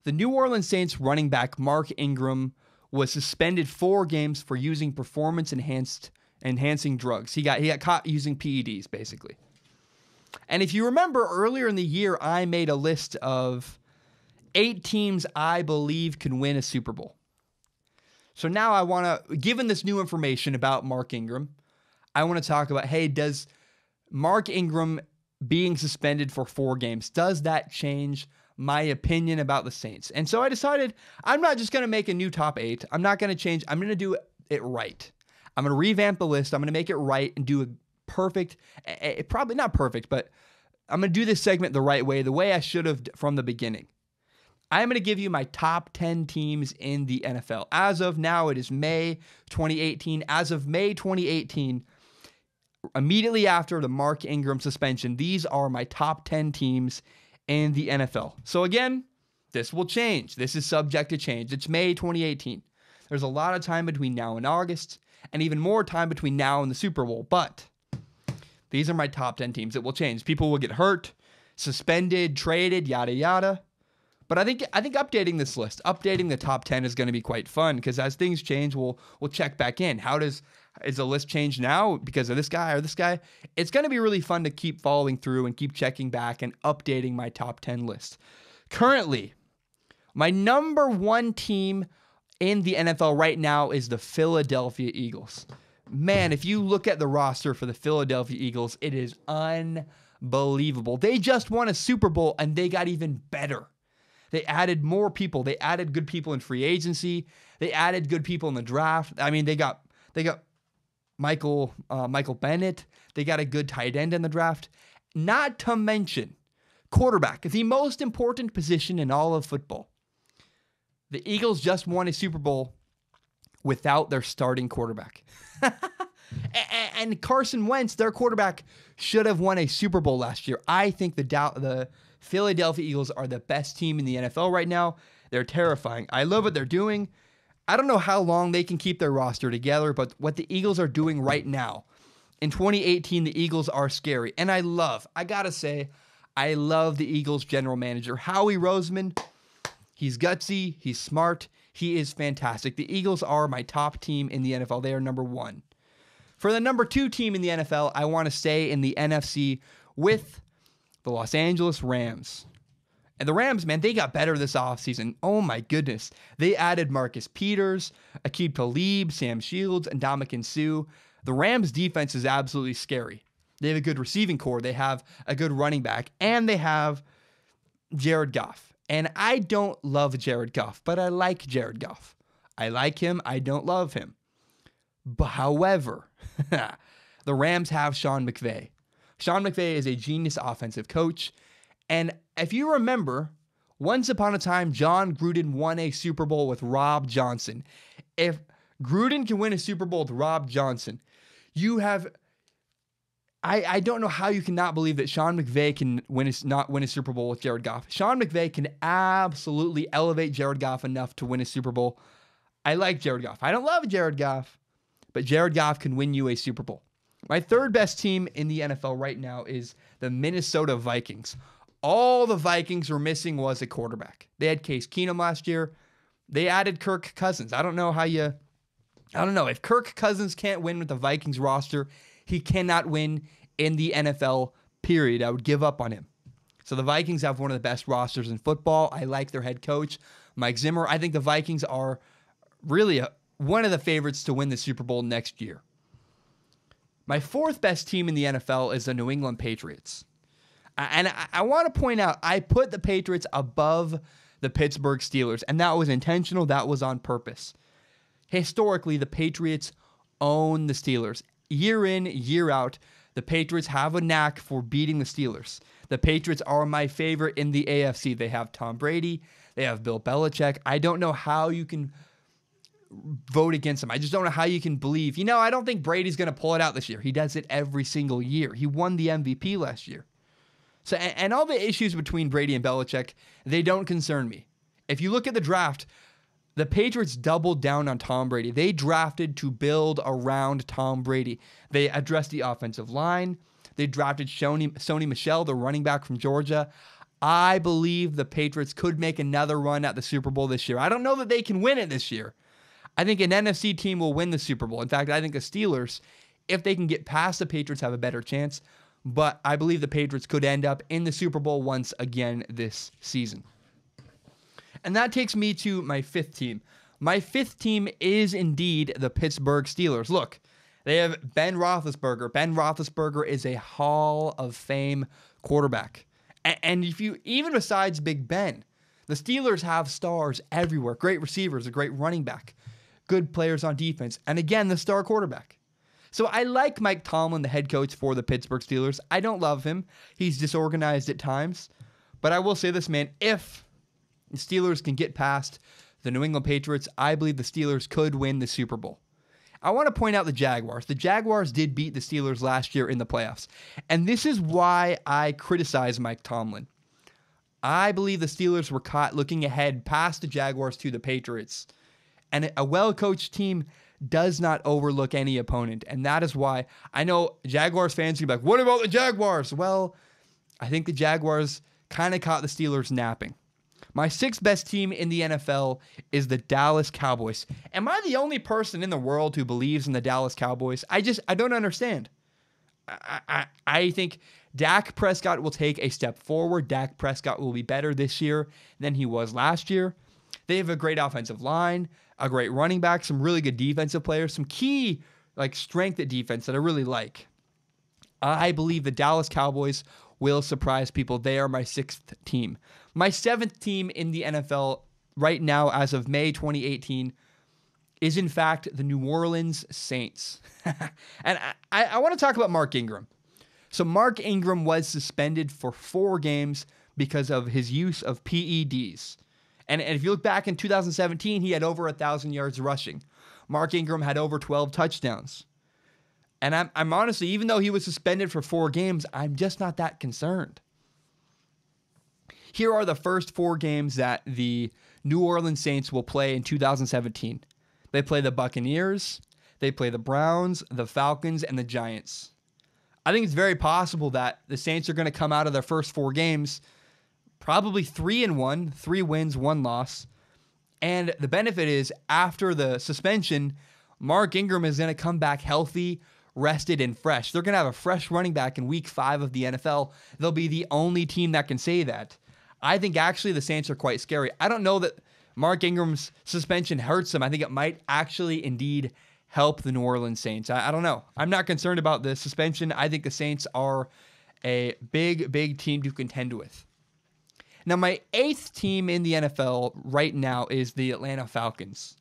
The New Orleans Saints running back Mark Ingram was suspended 4 games for using enhancing drugs. He got caught using PEDs, basically. And if you remember earlier in the year, I made a list of 8 teams I believe can win a Super Bowl. So now I want to, given this new information about Mark Ingram, I want to talk about, hey, does Mark Ingram being suspended for 4 games, does that change my opinion about the Saints? And so I decided I'm not just going to make a new top 8. I'm not going to change. I'm going to do it right. I'm going to revamp the list. I'm going to make it right and do a perfect, probably not perfect, but I'm going to do this segment the right way, the way I should have from the beginning. I'm going to give you my top 10 teams in the NFL. As of now, it is May 2018. As of May 2018, immediately after the Mark Ingram suspension, these are my top 10 teams in the NFL. So again, this will change. This is subject to change. It's May 2018. There's a lot of time between now and August, and even more time between now and the Super Bowl. But these are my top 10 teams. It will change. People will get hurt, suspended, traded, yada, yada. But I think updating this list, updating the top 10 is going to be quite fun, because as things change, we'll check back in. Is the list change now because of this guy or this guy? It's going to be really fun to keep following through and keep checking back and updating my top 10 list. Currently, my number 1 team in the NFL right now is the Philadelphia Eagles. Man, if you look at the roster for the Philadelphia Eagles, it is unbelievable. They just won a Super Bowl and they got even better. They added more people. They added good people in free agency. They added good people in the draft. I mean, they got Michael Bennett. They got a good tight end in the draft. Not to mention quarterback, the most important position in all of football. The Eagles just won a Super Bowl without their starting quarterback. And Carson Wentz, their quarterback, should have won a Super Bowl last year. I think the Philadelphia Eagles are the best team in the NFL right now. They're terrifying. I love what they're doing. I don't know how long they can keep their roster together, but what the Eagles are doing right now, in 2018, the Eagles are scary. And I love the Eagles general manager, Howie Roseman. He's gutsy. He's smart. He is fantastic. The Eagles are my top team in the NFL. They are number 1. For the number 2 team in the NFL, I want to stay in the NFC with the Los Angeles Rams. And the Rams, man, they got better this offseason. Oh my goodness. They added Marcus Peters, Aqib Talib, Sam Shields, and Ndamukong Suh. The Rams defense is absolutely scary. They have a good receiving core. They have a good running back. And they have Jared Goff. And I don't love Jared Goff, but I like Jared Goff. I like him. I don't love him. But however, the Rams have Sean McVay. Sean McVay is a genius offensive coach. And if you remember, once upon a time, John Gruden won a Super Bowl with Rob Johnson. If Gruden can win a Super Bowl with Rob Johnson, you have... I don't know how you cannot believe that Sean McVay can not win a Super Bowl with Jared Goff. Sean McVay can absolutely elevate Jared Goff enough to win a Super Bowl. I like Jared Goff. I don't love Jared Goff, but Jared Goff can win you a Super Bowl. My third best team in the NFL right now is the Minnesota Vikings. All the Vikings were missing was a quarterback. They had Case Keenum last year. They added Kirk Cousins. I don't know. If Kirk Cousins can't win with the Vikings roster, he cannot win in the NFL, period. I would give up on him. So the Vikings have one of the best rosters in football. I like their head coach, Mike Zimmer. I think the Vikings are really one of the favorites to win the Super Bowl next year. My fourth best team in the NFL is the New England Patriots. And I want to point out, I put the Patriots above the Pittsburgh Steelers, and that was intentional. That was on purpose. Historically, the Patriots own the Steelers. Year in, year out, the Patriots have a knack for beating the Steelers. The Patriots are my favorite in the AFC. They have Tom Brady. They have Bill Belichick. I don't know how you can vote against them. I just don't know how you can believe. I don't think Brady's going to pull it out this year. He does it every single year. He won the MVP last year. So, and all the issues between Brady and Belichick, they don't concern me. If you look at the draft, the Patriots doubled down on Tom Brady. They drafted to build around Tom Brady. They addressed the offensive line. They drafted Sony Michel, the running back from Georgia. I believe the Patriots could make another run at the Super Bowl this year. I don't know that they can win it this year. I think an NFC team will win the Super Bowl. In fact, I think the Steelers, if they can get past the Patriots, have a better chance. But I believe the Patriots could end up in the Super Bowl once again this season. And that takes me to my fifth team. My fifth team is indeed the Pittsburgh Steelers. Look, they have Ben Roethlisberger. Ben Roethlisberger is a Hall of Fame quarterback. And if you, even besides Big Ben, the Steelers have stars everywhere. Great receivers, a great running back, good players on defense, and again, the star quarterback. So I like Mike Tomlin, the head coach for the Pittsburgh Steelers. I don't love him. He's disorganized at times. But I will say this, man, if the Steelers can get past the New England Patriots, I believe the Steelers could win the Super Bowl. I want to point out the Jaguars. The Jaguars did beat the Steelers last year in the playoffs. And this is why I criticize Mike Tomlin. I believe the Steelers were caught looking ahead past the Jaguars to the Patriots. And a well-coached team does not overlook any opponent. And that is why I know Jaguars fans will be like, what about the Jaguars? Well, I think the Jaguars kind of caught the Steelers napping. My sixth best team in the NFL is the Dallas Cowboys. Am I the only person in the world who believes in the Dallas Cowboys? I don't understand. I think Dak Prescott will take a step forward. Dak Prescott will be better this year than he was last year. They have a great offensive line, a great running back, some really good defensive players, some key strength at defense that I really like. I believe the Dallas Cowboys will surprise people. They are my sixth team. My seventh team in the NFL right now, as of May 2018, is in fact the New Orleans Saints. And I want to talk about Mark Ingram. So Mark Ingram was suspended for 4 games because of his use of PEDs. And if you look back in 2017, he had over 1,000 yards rushing. Mark Ingram had over 12 touchdowns. And I'm honestly, even though he was suspended for 4 games, I'm just not that concerned. Here are the first 4 games that the New Orleans Saints will play in 2017. They play the Buccaneers, they play the Browns, the Falcons, and the Giants. I think it's very possible that the Saints are going to come out of their first 4 games probably 3-1, 3 wins, 1 loss. And the benefit is, after the suspension, Mark Ingram is going to come back healthy, rested, and fresh. They're going to have a fresh running back in week 5 of the NFL. They'll be the only team that can say that. I think actually the Saints are quite scary. I don't know that Mark Ingram's suspension hurts them. I think it might actually indeed help the New Orleans Saints. I don't know. I'm not concerned about the suspension. I think the Saints are a big, big team to contend with. Now, my 8th team in the NFL right now is the Atlanta Falcons.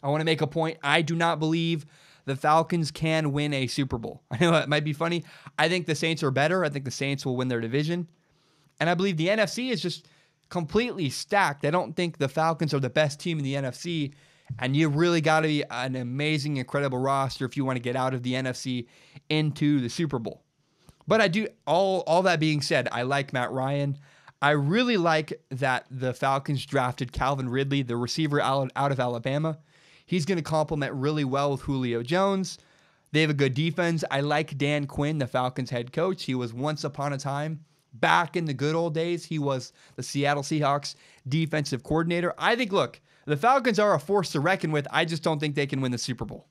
I want to make a point. I do not believe the Falcons can win a Super Bowl. I know it might be funny. I think the Saints are better. I think the Saints will win their division. And I believe the NFC is just completely stacked. I don't think the Falcons are the best team in the NFC. And you really got to be an amazing, incredible roster if you want to get out of the NFC into the Super Bowl. But I do, all that being said, I like Matt Ryan. I really like that the Falcons drafted Calvin Ridley, the receiver out of Alabama. He's going to complement really well with Julio Jones. They have a good defense. I like Dan Quinn, the Falcons head coach. He was once upon a time, back in the good old days, he was the Seattle Seahawks defensive coordinator. I think, look, the Falcons are a force to reckon with. I just don't think they can win the Super Bowl.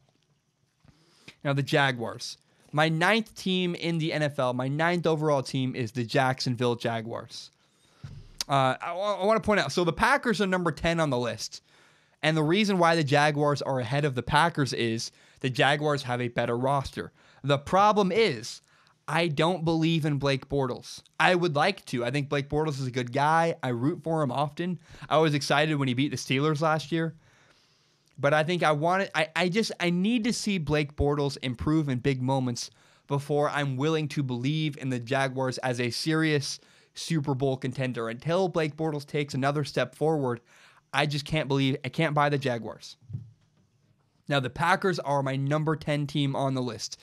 Now, the Jaguars. My 9th team in the NFL, my 9th overall team is the Jacksonville Jaguars. I want to point out, so the Packers are number 10 on the list. And the reason why the Jaguars are ahead of the Packers is the Jaguars have a better roster. The problem is, I don't believe in Blake Bortles. I would like to. I think Blake Bortles is a good guy. I root for him often. I was excited when he beat the Steelers last year. But I think I need to see Blake Bortles improve in big moments before I'm willing to believe in the Jaguars as a serious Super Bowl contender. Until Blake Bortles takes another step forward, I can't buy the Jaguars. Now, the Packers are my number 10 team on the list.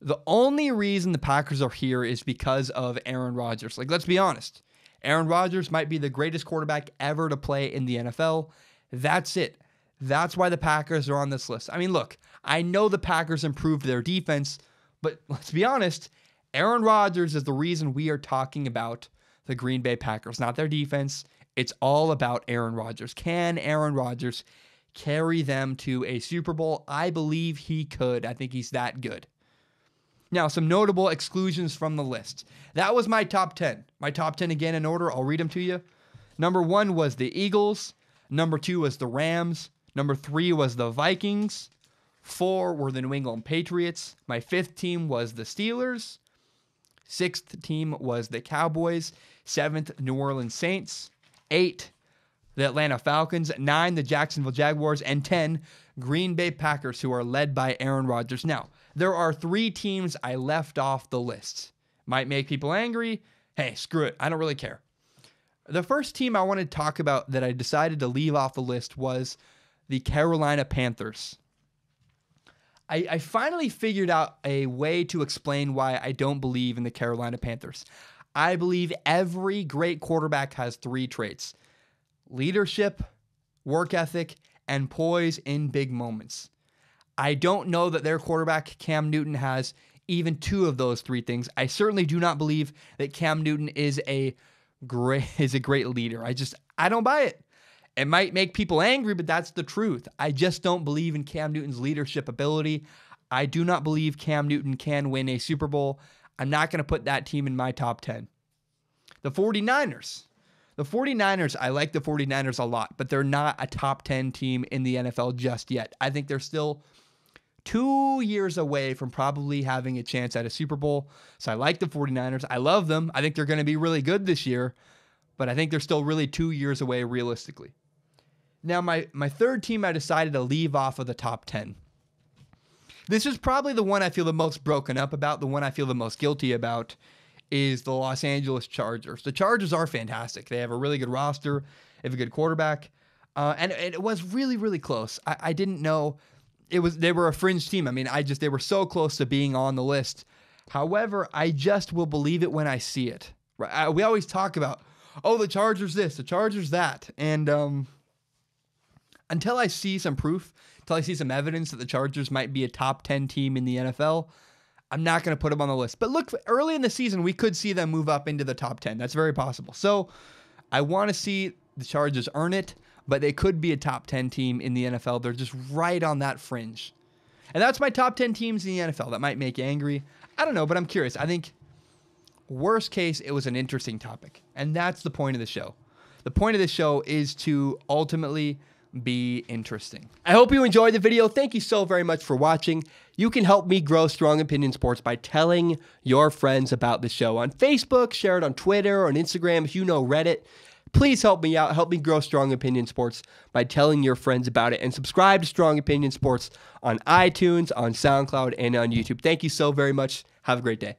The only reason the Packers are here is because of Aaron Rodgers. Let's be honest. Aaron Rodgers might be the greatest quarterback ever to play in the NFL. That's it. That's why the Packers are on this list. I mean, look, I know the Packers improved their defense, but let's be honest, Aaron Rodgers is the reason we are talking about the Green Bay Packers, not their defense. It's all about Aaron Rodgers. Can Aaron Rodgers carry them to a Super Bowl? I believe he could. I think he's that good. Now, some notable exclusions from the list. That was my top 10. My top 10 again in order. I'll read them to you. Number 1 was the Eagles. Number 2 was the Rams. Number 3 was the Vikings. 4 were the New England Patriots. My 5th team was the Steelers. 6th team was the Cowboys. 7th, New Orleans Saints. 8, the Atlanta Falcons. 9, the Jacksonville Jaguars. And 10, Green Bay Packers, who are led by Aaron Rodgers. Now, there are 3 teams I left off the list. Might make people angry. Hey, screw it. I don't really care. The first team I want to talk about that I decided to leave off the list was the Carolina Panthers. I finally figured out a way to explain why I don't believe in the Carolina Panthers. I believe every great quarterback has 3 traits: leadership, work ethic, and poise in big moments. I don't know that their quarterback, Cam Newton, has even 2 of those 3 things. I certainly do not believe that Cam Newton is a great leader. I don't buy it. It might make people angry, but that's the truth. I just don't believe in Cam Newton's leadership ability. I do not believe Cam Newton can win a Super Bowl. I'm not going to put that team in my top 10. The 49ers. The 49ers, I like the 49ers a lot, but they're not a top 10 team in the NFL just yet. I think they're still 2 years away from probably having a chance at a Super Bowl. So I like the 49ers. I love them. I think they're going to be really good this year, but I think they're still really 2 years away realistically. Now, my third team I decided to leave off of the top 10. This is probably the one I feel the most broken up about, the one I feel the most guilty about, is the Los Angeles Chargers. The Chargers are fantastic. They have a really good roster. They have a good quarterback. And it was really, really close. I didn't know they were a fringe team. I mean, they were so close to being on the list. However, I just will believe it when I see it. Right? We always talk about, the Chargers this, the Chargers that. And until I see some proof, until I see some evidence that the Chargers might be a top 10 team in the NFL, I'm not going to put them on the list. But look, early in the season, we could see them move up into the top 10. That's very possible. So I want to see the Chargers earn it, but they could be a top 10 team in the NFL. They're just right on that fringe. And that's my top 10 teams in the NFL. That might make you angry. I don't know, but I'm curious. I think worst case, it was an interesting topic. And that's the point of the show. The point of the show is to ultimately be interesting. I hope you enjoyed the video. Thank you so very much for watching. You can help me grow Strong Opinion Sports by telling your friends about the show on Facebook, share it on Twitter, on Instagram, if you know Reddit. Please help me out. Help me grow Strong Opinion Sports by telling your friends about it. And subscribe to Strong Opinion Sports on iTunes, on SoundCloud, and on YouTube. Thank you so very much. Have a great day.